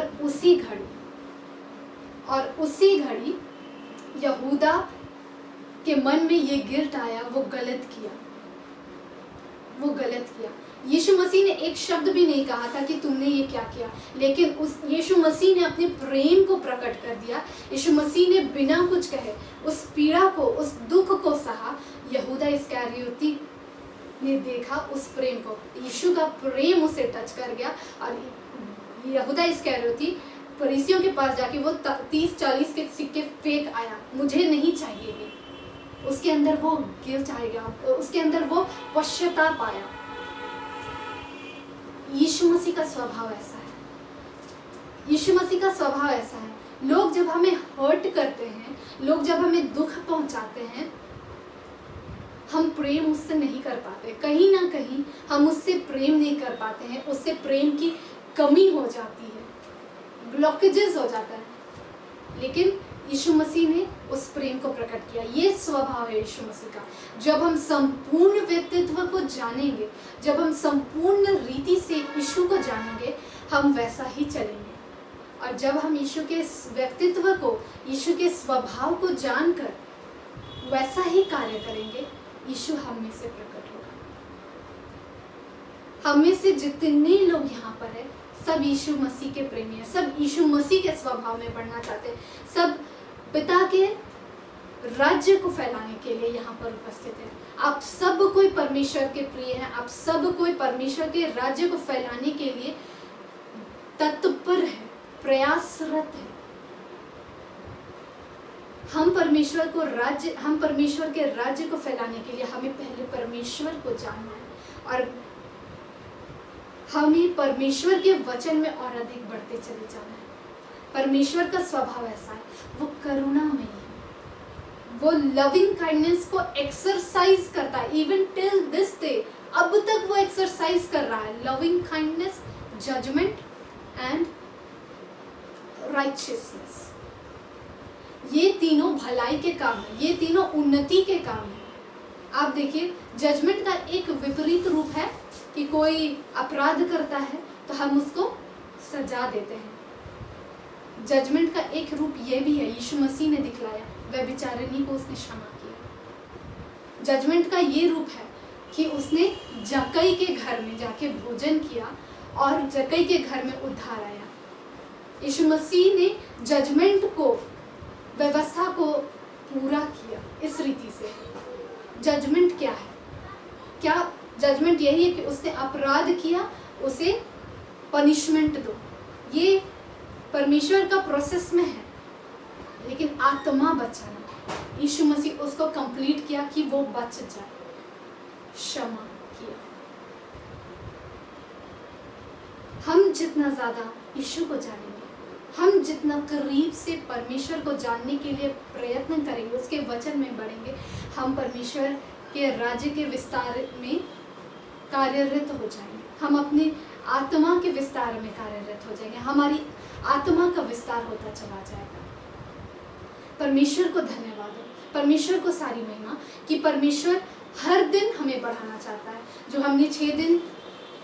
Speaker 1: उसी घड़ी यहूदा के मन में ये गिल्ट आया, वो गलत किया। यीशु मसीह ने एक शब्द भी नहीं कहा था कि तुमने ये क्या किया, लेकिन उस यीशु मसीह ने अपने प्रेम को प्रकट कर दिया। यीशु मसीह ने बिना कुछ कहे उस पीड़ा को, उस दुख को सहा। यहूदा इस्करियोती ने देखा उस प्रेम को, यीशु का प्रेम उसे टच कर गया। और यहूदा इस्करियोती फरीसियों के पास जाके वो 30-40 के सिक्के फेंक आया, मुझे नहीं चाहिए ये। उसके अंदर वो गिल्ट आएगा, उसके अंदर वो पश्चाताप आया। यीशु मसीह का स्वभाव ऐसा है। लोग जब हमें हर्ट करते हैं, लोग जब हमें दुख पहुंचाते हैं, हम प्रेम उससे नहीं कर पाते। कहीं ना कहीं हम उससे प्रेम नहीं कर पाते हैं, उससे प्रेम की कमी हो जाती है, ब्लॉकेजेस हो जाता है। लेकिन यीशु मसीह ने उस प्रेम को प्रकट किया। ये स्वभाव है यीशु मसीह का। जब हम संपूर्ण व्यक्तित्व को जानेंगे, जब हम संपूर्ण रीति से यीशु को जानेंगे, हम वैसा ही चलेंगे। और जब हम यीशु के व्यक्तित्व को, यीशु के स्वभाव को जानकर वैसा ही कार्य करेंगे, यीशु हम में से प्रकट होगा। हम में से जितने लोग यहाँ पर हैं, सब यीशु मसीह के प्रेमी हैं, सब यीशु मसीह के स्वभाव में बढ़ना चाहते हैं, सब पिता के राज्य को फैलाने के लिए यहाँ पर उपस्थित है। आप सब कोई परमेश्वर के प्रिय हैं, आप सब कोई परमेश्वर के राज्य को फैलाने के लिए तत्पर है, प्रयासरत है। हम परमेश्वर के राज्य को फैलाने के लिए हमें पहले परमेश्वर को जानना है, और हमें परमेश्वर के वचन में और अधिक बढ़ते चले जाना है। परमेश्वर का स्वभाव ऐसा है, वो करुणामयी है, वो लविंग काइंडनेस को एक्सरसाइज करता है। इवन टिल दिस डे, अब तक वो एक्सरसाइज कर रहा है। Loving kindness, judgement and righteousness, ये तीनों भलाई के काम है, ये तीनों उन्नति के काम है। आप देखिए, जजमेंट का एक विपरीत रूप है कि कोई अपराध करता है तो हम उसको सजा देते हैं। जजमेंट का एक रूप ये भी है, यीशु मसीह ने दिखलाया, व्यभिचारिणी को उसने क्षमा किया। जजमेंट का ये रूप है कि उसने जक्कई के घर में जाके भोजन किया और जक्कई के घर में उद्धार आया। यीशु मसीह ने जजमेंट को, व्यवस्था को पूरा किया इस रीति से। जजमेंट क्या है? क्या जजमेंट यही है कि उसने अपराध किया, उसे पनिशमेंट दो? ये परमेश्वर का प्रोसेस में है। लेकिन आत्मा बचाना, यीशु मसीह उसको कंप्लीट किया कि वो बच जाए, क्षमा किया। हम जितना ज्यादा यीशु को जानेंगे, हम जितना करीब से परमेश्वर को जानने के लिए प्रयत्न करेंगे, उसके वचन में बढ़ेंगे, हम परमेश्वर के राज्य के विस्तार में कार्यरत हो जाएंगे। हम अपनी आत्मा के विस्तार में कार्यरत हो जाएंगे, हमारी आत्मा का विस्तार होता चला जाएगा। परमेश्वर को धन्यवाद हो, परमेश्वर को सारी महिमा कि परमेश्वर हर दिन हमें बढ़ाना चाहता है। जो हमने 6 दिन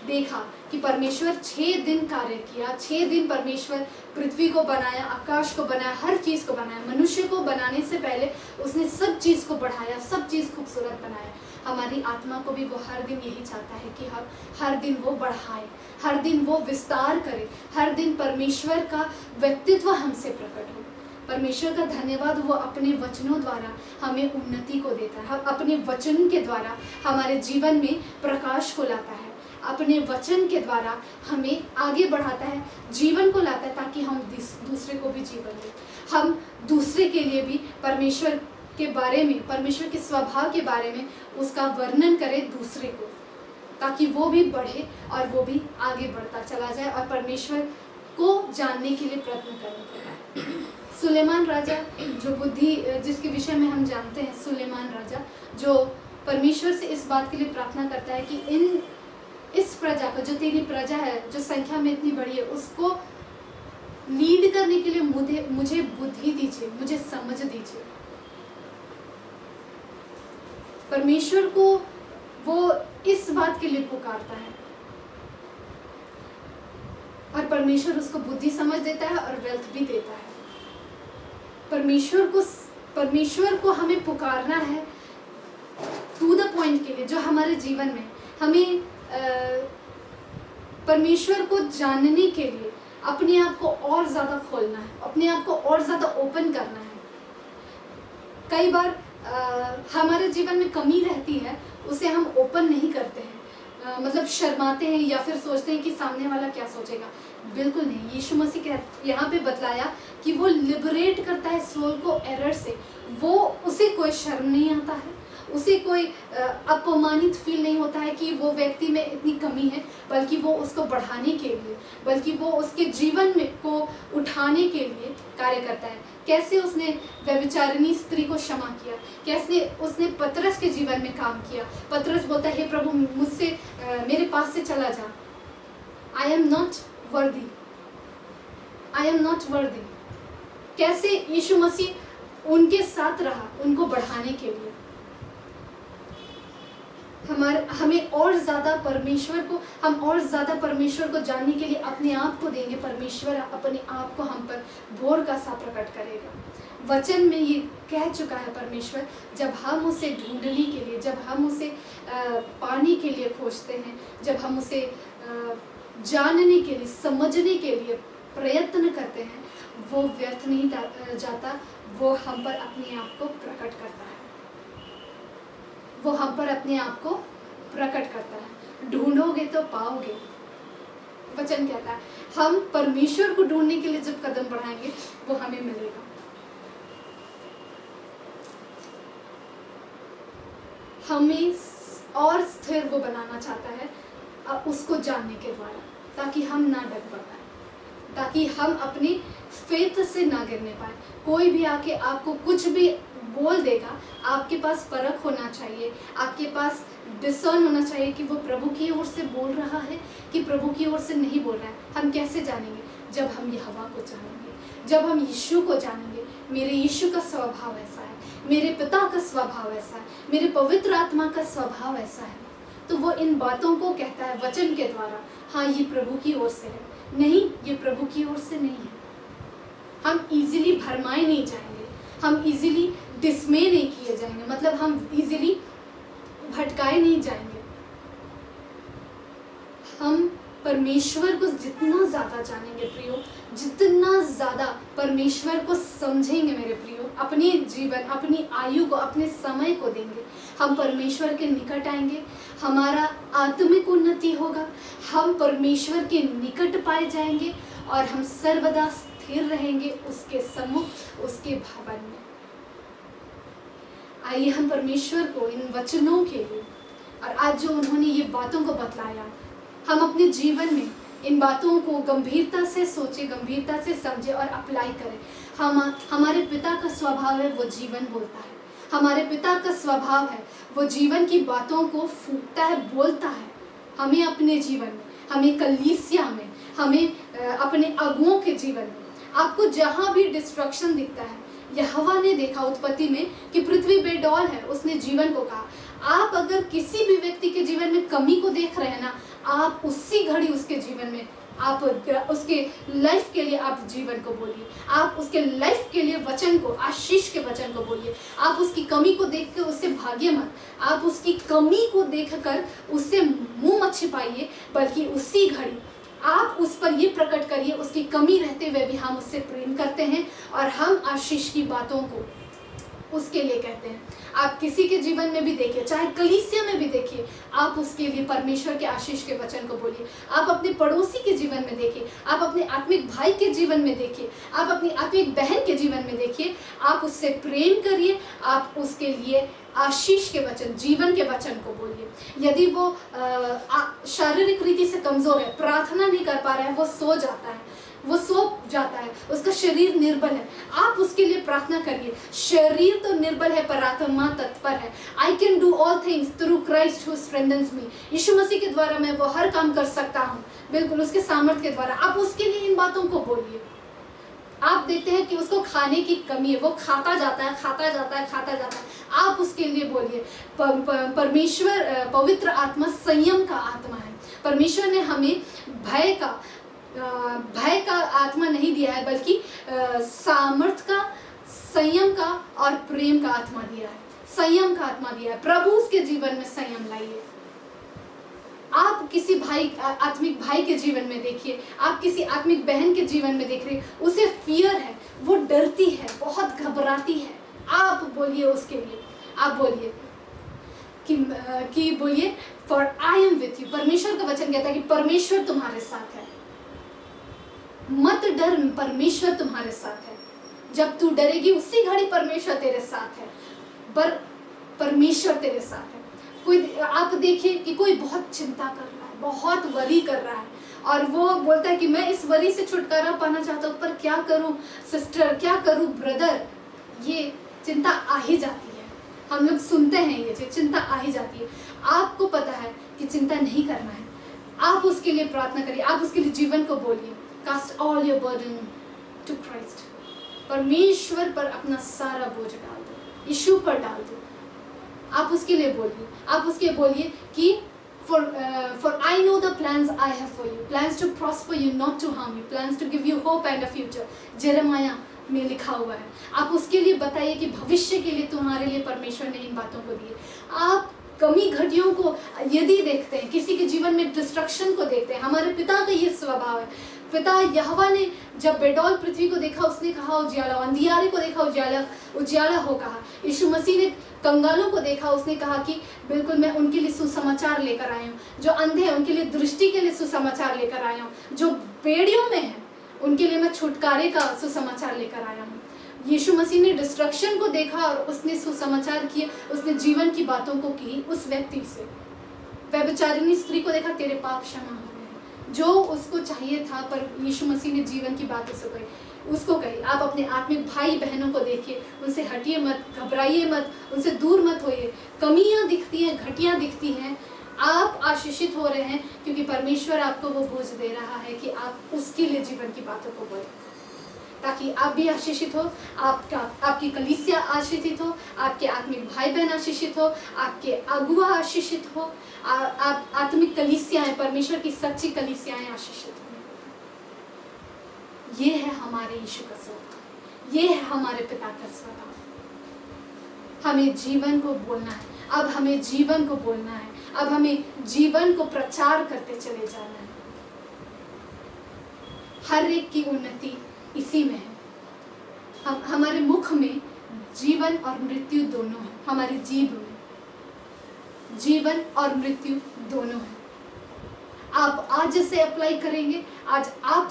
Speaker 1: देखा कि परमेश्वर 6 दिन कार्य किया, 6 दिन परमेश्वर पृथ्वी को बनाया, आकाश को बनाया, हर चीज़ को बनाया। मनुष्य को बनाने से पहले उसने सब चीज़ को बढ़ाया, सब चीज़ खूबसूरत बनाया। हमारी आत्मा को भी वो हर दिन यही चाहता है कि हम हर दिन वो बढ़ाए, हर दिन वो विस्तार करे, हर दिन परमेश्वर का व्यक्तित्व हमसे प्रकट हो। परमेश्वर का धन्यवाद, वो अपने वचनों द्वारा हमें उन्नति को देता है। हम अपने वचन के द्वारा हमारे जीवन में प्रकाश को लाता है, अपने वचन के द्वारा हमें आगे बढ़ाता है, जीवन को लाता है, ताकि हम दूसरे को भी जीवन दें। हम दूसरे के लिए भी परमेश्वर के बारे में, परमेश्वर के स्वभाव के बारे में उसका वर्णन करें दूसरे को, ताकि वो भी बढ़े और वो भी आगे बढ़ता चला जाए और परमेश्वर को जानने के लिए प्रयत्न करने के। सुलेमान राजा, जो बुद्धि जिसके विषय में हम जानते हैं, सुलेमान राजा जो परमेश्वर से इस बात के लिए प्रार्थना करता है कि इस प्रजा को, जो तेरी प्रजा है, जो संख्या में इतनी बड़ी है, उसको लीड करने के लिए मुझे बुद्धि दीजिए, मुझे समझ दीजिए। परमेश्वर को वो इस बात के लिए पुकारता है और परमेश्वर उसको बुद्धि समझ देता है और वेल्थ भी देता है। परमेश्वर को हमें पुकारना है टू द पॉइंट के लिए, जो हमारे जीवन में हमें परमेश्वर को जानने के लिए अपने आप को और ज़्यादा खोलना है, अपने आप को और ज़्यादा ओपन करना है। कई बार हमारे जीवन में कमी रहती है, उसे हम ओपन नहीं करते हैं, मतलब शर्माते हैं या फिर सोचते हैं कि सामने वाला क्या सोचेगा। बिल्कुल नहीं। यीशु मसीह यहाँ पे बतलाया कि वो लिबरेट करता है सोल को एरर से। वो उसे कोई शर्म नहीं आता है, उसे कोई अपमानित फील नहीं होता है कि वो व्यक्ति में इतनी कमी है, बल्कि वो उसको बढ़ाने के लिए, बल्कि वो उसके जीवन में को उठाने के लिए कार्य करता है। कैसे उसने व्यभिचारिणी स्त्री को क्षमा किया, कैसे उसने पतरस के जीवन में काम किया। पतरस बोलता है, हे प्रभु मुझसे मेरे पास से चला जा, I am not worthy, I am not worthy. कैसे यीशु मसीह उनके साथ रहा, उनको बढ़ाने के लिए। हमें और ज़्यादा परमेश्वर को जानने के लिए अपने आप को देंगे, परमेश्वर अपने आप को हम पर भोर का सा प्रकट करेगा। वचन में ये कह चुका है परमेश्वर, जब हम उसे ढूंढने के लिए, जब हम उसे पाने के लिए खोजते हैं, जब हम उसे जानने के लिए, समझने के लिए प्रयत्न करते हैं, वो व्यर्थ नहीं जाता, वो हम पर अपने आप को प्रकट करता है, वो हम पर अपने आप को प्रकट करता है। ढूंढोगे तो पाओगे, वचन कहता है। हम परमेश्वर को ढूंढने के लिए जब कदम बढ़ाएंगे, वो हमें मिलेगा। हमें और स्थिर वो बनाना चाहता है उसको जानने के द्वारा, ताकि हम ना डग पाए, ताकि हम अपनी फेथ से ना गिरने पाए। कोई भी आके आपको कुछ भी बोल देगा, आपके पास परख होना चाहिए, आपके पास डिसर्न होना चाहिए कि वो प्रभु की ओर से बोल रहा है कि प्रभु की ओर से नहीं बोल रहा है। हम कैसे जानेंगे? जब हम यहोवा को जानेंगे, जब हम यीशु को जानेंगे। मेरे यीशु का स्वभाव ऐसा है, मेरे पिता का स्वभाव ऐसा है, मेरे पवित्र आत्मा का स्वभाव ऐसा है। तो वो इन बातों को कहता है वचन के द्वारा। हाँ, ये प्रभु की ओर से है, नहीं ये प्रभु की ओर से नहीं है। हम इजीली भरमाए नहीं जाएंगे, हम इजीली डिसमे नहीं किए जाएंगे, मतलब हम इजीली भटकाए नहीं जाएंगे। हम परमेश्वर को जितना ज़्यादा जानेंगे प्रियो, जितना ज़्यादा परमेश्वर को समझेंगे मेरे प्रियो, अपने जीवन, अपनी आयु को, अपने समय को देंगे, हम परमेश्वर के निकट आएंगे, हमारा आत्मिक उन्नति होगा, हम परमेश्वर के निकट पाए जाएंगे और हम सर्वदा स्थिर रहेंगे उसके सम्मुख, उसके भवन में। आइए हम परमेश्वर को इन वचनों के लिए, और आज जो उन्होंने ये बातों को बतलाया, हम अपने जीवन में इन बातों को गंभीरता से सोचें, गंभीरता से समझें और अप्लाई करें। हमारे पिता का स्वभाव है वो जीवन बोलता है, हमारे पिता का स्वभाव है वो जीवन की बातों को फूंकता है, बोलता है। हमें अपने जीवन में, हमें कलीसिया में, हमें अपने अगुओं के जीवन में, आपको जहाँ भी डिस्ट्रक्शन दिखता है, यहोवा ने देखा उत्पत्ति में कि पृथ्वी बेडौल है, उसने जीवन को कहा। आप अगर किसी भी व्यक्ति के जीवन में कमी को देख रहे हैं ना, आप उसी घड़ी उसके जीवन में, आप उसके लाइफ के लिए आप जीवन को बोलिए, आप उसके लाइफ के लिए वचन को, आशीष के वचन को बोलिए। आप उसकी कमी को देख कर उससे भागिए मत, आप उसकी कमी को देखकर उससे मुंह मत छिपाइए, बल्कि उसी घड़ी आप उस पर ये प्रकट करिए, उसकी कमी रहते हुए भी हम उससे प्रेम करते हैं और हम आशीष की बातों को उसके लिए कहते हैं। आप किसी के जीवन में भी देखिए, चाहे कलीसिया में भी देखिए, आप उसके लिए परमेश्वर के आशीष के वचन को बोलिए। आप अपने पड़ोसी के जीवन में देखिए, आप अपने आत्मिक भाई के जीवन में देखिए, आप अपनी आत्मिक बहन के जीवन में देखिए, आप उससे प्रेम करिए, आप उसके लिए आशीष के वचन, जीवन के वचन को बोलिए। यदि वो शारीरिक रीति से कमजोर है, प्रार्थना नहीं कर पा रहा है, वो सो जाता है, वो सो जाता है, उसका शरीर निर्बल है, आप उसके लिए प्रार्थना करिए। शरीर तो निर्बल है पर आत्मा तत्पर है। I can do all things through Christ who strengthens me. Yeshu Masih के द्वारा मैं वो हर काम कर सकता हूँ, बिल्कुल उसके सामर्थ्य के द्वारा। आप उसके लिए इन बातों को बोलिए, आप देखते हैं कि उसको खाने की कमी है, वो खाता जाता है, खाता जाता है, खाता जाता है। आप उसके लिए बोलिए परमेश्वर, पवित्र आत्मा संयम का आत्मा है। परमेश्वर ने हमें भय का आत्मा नहीं दिया है, बल्कि सामर्थ का, संयम का और प्रेम का आत्मा दिया है। संयम का आत्मा दिया है। प्रभु उसके जीवन में संयम लाइए। आप किसी आत्मिक भाई के जीवन में देखिए, आप किसी आत्मिक बहन के जीवन में देख रहे, उसे फियर है, वो डरती है, बहुत घबराती है। आप बोलिए उसके लिए, आप बोलिए कि बोलिए for I am with you. परमेश्वर का वचन कहता है कि परमेश्वर तुम्हारे साथ है, मत डर, परमेश्वर तुम्हारे साथ है। जब तू डरेगी उसी घड़ी परमेश्वर तेरे साथ है, परमेश्वर तेरे साथ है। कोई, आप देखिए कि कोई बहुत चिंता कर रहा है, बहुत वरी कर रहा है, और वो बोलता है कि मैं इस वरी से छुटकारा पाना चाहता हूँ, पर क्या करूँ सिस्टर, क्या करूँ ब्रदर। ये चिंता आ ही जाती है, हम लोग सुनते हैं ये चिंता आ ही जाती है। आपको पता है कि चिंता नहीं करना है, आप उसके लिए प्रार्थना करिए, आप उसके लिए जीवन को बोलिए, cast all your burden to Christ. परमेश्वर पर अपना सारा बोझ डाल दो, यीशु पर डाल दो। आप उसके लिए बोलिए, आप उसके बोलिए कि for I know the plans I have for you, plans to prosper you, not to harm you, plans to give you hope and a future। Jeremiah में लिखा हुआ है। आप उसके लिए बताइए कि भविष्य के लिए तुम्हारे लिए परमेश्वर ने इन बातों को दी। आप कमी घटियों को यदि देखते हैं, किसी के जीवन में डिस्ट्रक्शन को देखते हैं, हमारे पिता का ये स्वभाव है। पिता यहोवा ने जब बेडौल पृथ्वी को देखा, उसने कहा उजियाला, अंधियारे को देखा उजियाला, उजियाला हो कहा। यीशु मसीह ने कंगालों को देखा, उसने कहा कि बिल्कुल मैं उनके लिए सुसमाचार लेकर आया हूँ। जो अंधे हैं उनके लिए दृष्टि के लिए सुसमाचार लेकर आया हूँ। जो बेड़ियों में हैं उनके लिए मैं छुटकारे का सुसमाचार लेकर आया हूँ। यीशु मसीह ने डिस्ट्रक्शन को देखा और उसने सुसमाचार किए, उसने जीवन की बातों को की उस व्यक्ति से। व्यभिचारिणी स्त्री को देखा, तेरे पाप क्षमा हो गए। जो उसको चाहिए था, पर यीशु मसीह ने जीवन की बातों से कही, उसको कही। आप अपने आत्मिक भाई बहनों को देखिए, उनसे हटिए मत, घबराइए मत, उनसे दूर मत होइए। कमियां दिखती हैं, घटियां दिखती हैं, आप आशीषित हो रहे हैं क्योंकि परमेश्वर आपको वो बोझ दे रहा है कि आप उसके लिए जीवन की बातों को बोलें, ताकि आप भी आशीषित हो, आपकी कलीसिया आशीषित हो, आपके आत्मिक भाई बहन आशीषित हो, आपके अगुआ आशीषित हो, आप आत्मिक कलीसियाएं, परमेश्वर की सच्ची कलीसियाएं आशीषित हो। ये है हमारे यीशु का स्वभाव, ये है हमारे पिता का स्वभाव। हमें जीवन को बोलना है, अब हमें जीवन को बोलना है, अब हमें जीवन को प्रचार करते चले जाना है। हर एक की उन्नति इसी में है। हमारे मुख में जीवन और मृत्यु दोनों है, हमारी जीभ में जीवन और मृत्यु दोनों है। आप आज से अप्लाई करेंगे, आज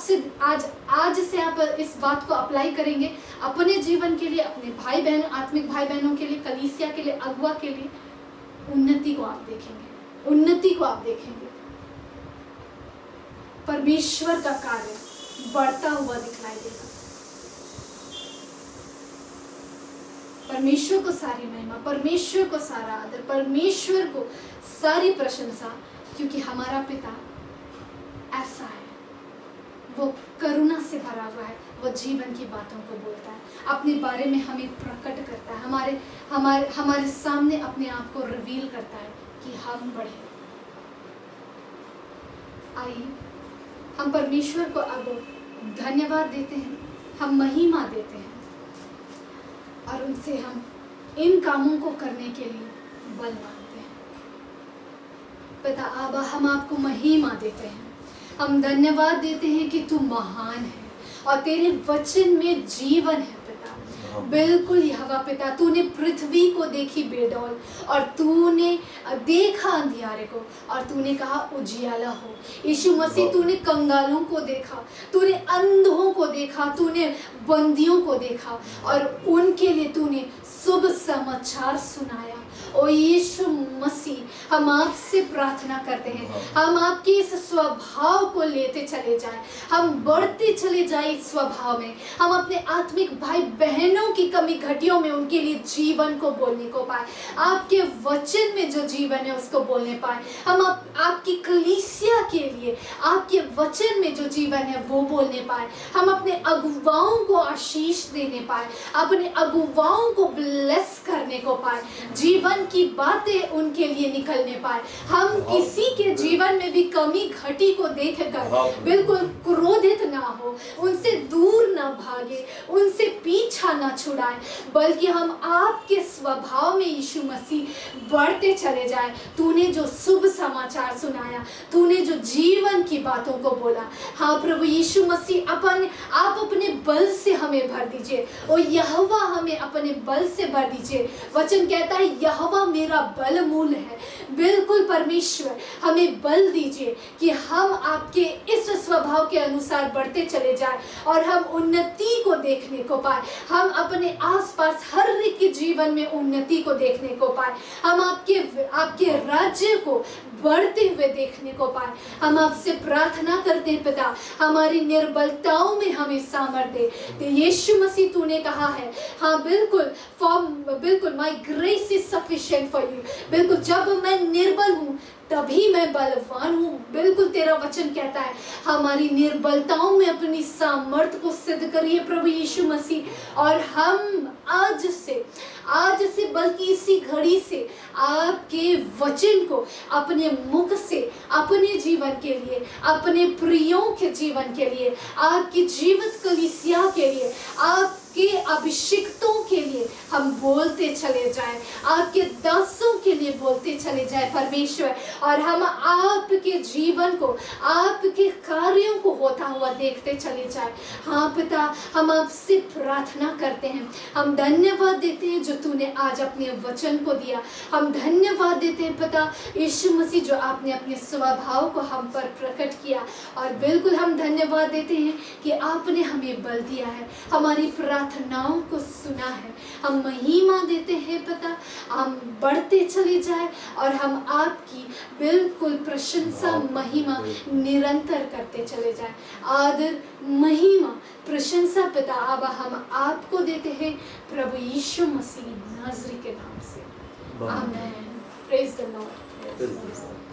Speaker 1: से आप इस बात को अप्लाई करेंगे अपने जीवन के लिए, अपने भाई बहन, आत्मिक भाई बहनों के लिए, कलीसिया के लिए, अगुआ के लिए, उन्नति को आप देखेंगे, उन्नति को आप देखेंगे। परमेश्वर का कार्य बढ़ता हुआ दिखलाई देगा। परमेश्वर को सारी महिमा, परमेश्वर को सारा आदर, परमेश्वर को सारी प्रशंसा, क्योंकि हमारा पिता ऐसा है, वो करुणा से भरा हुआ है, वो जीवन की बातों को बोलता है, अपने बारे में हमें प्रकट करता है, हमारे सामने अपने आप को रिवील करता है कि हम बढ़े। आइए हम परमेश्वर को अब धन्यवाद देते हैं, हम महिमा देते हैं और उनसे हम इन कामों को करने के लिए बल मांगते हैं। पिता आबा, हम आपको महिमा देते हैं, हम धन्यवाद देते हैं कि तू महान है और तेरे वचन में जीवन है। बिल्कुल यहोवा पिता, तूने पृथ्वी को देखी बेडौल और तूने देखा अंधियारे को और तूने कहा उजियाला हो। यीशु मसीह, तूने कंगालों को देखा, तूने अंधों को देखा, तूने बंदियों को देखा और उनके लिए तूने शुभ समाचार सुनाया। ओ यीशु मसीह, हम आपसे प्रार्थना करते हैं, हम आपके इस स्वभाव को लेते चले जाएं, हम बढ़ते चले जाएं इस स्वभाव में, हम अपने आत्मिक भाई बहनों की कमी घटियों में उनके लिए जीवन को बोलने को पाए, आपके वचन में जो जीवन है उसको बोलने पाए, हम आपकी कलीसिया के लिए आपके वचन में जो जीवन है वो बोलने पाए, हम अपने अगुवाओं को आशीष देने पाए, अपने अगुवाओं को ब्लेस करने को पाए, जीवन की बातें उनके लिए निकलने पाए, हम किसी के जीवन में भी कमी घटी को देखकर बिल्कुल क्रोधित ना हो, उनसे दूर ना भागे, उनसे पीछा ना छुड़ाए, बल्कि हम आपके स्वभाव में यीशु मसीह बढ़ते चले जाए। तूने जो शुभ समाचार सुनाया, तूने जो जीवन की बातों को बोला, हाँ प्रभु यीशु मसीह आप अपने बल से हमें भर दीजिए, और यहोवा हमें अपने बल से भर दीजिए। वचन कहता है यहोवा मेरा बल मूल है। बिल्कुल परमेश्वर हमें बल दीजिए कि हम आपके इस स्वभाव के अनुसार बढ़ते चले जाएं और हम उन्नति को देखने को पाए, हम अपने आसपास हर एक के जीवन में उन्नति को देखने को पाए, हम आपके राज्य को बढ़ते हुए देखने को पाए। हम आपसे प्रार्थना करते हैं पिता, हमारी निर्बलताओं में हमें सामर्थ्य दे। यीशु मसीह तूने कहा है, हाँ बिल्कुल my grace is sufficient for you, बिल्कुल जब मैं निर्बल हूँ तभी मैं बलवान हूँ। बिल्कुल तेरा वचन कहता है हमारी निर्बलताओं में अपनी सामर्थ्य को सिद्ध करिए प्रभु यीशु मसीह, और हम आज से बल्कि इसी घड़ी से आपके वचन को अपने मुख से अपने जीवन के लिए, अपने प्रियों के जीवन के लिए, आपकी जीवित कलीसिया के लिए, आपके अभिषिक्तों के लिए हम बोलते चले जाएं, आपके दासों के लिए बोलते चले जाएं परमेश्वर, और हम आपके जीवन को, आपके कार्यों को होता हुआ देखते चले जाएं। हाँ पिता, हम आपसे प्रार्थना करते हैं, हम धन्यवाद देते हैं जो तूने आज अपने वचन को दिया, हम धन्यवाद देते हैं पिता यीशु मसीह जो आपने अपने स्वभाव को हम पर प्रकट किया, और बिल्कुल हम धन्यवाद देते हैं कि आपने हमें बल दिया है, हमारी प्रार्थनाओं को सुना है। हम महिमा देते हैं पिता, हम बढ़ते चले जाए और हम आपकी बिल्कुल प्रशंसा महिमा निरंतर करते चले जाए। आदर महिमा प्रशंसा पिता अब हम आपको देते हैं प्रभु यीशु मसीह नाज़री के नाम से, आमीन। Praise the Lord.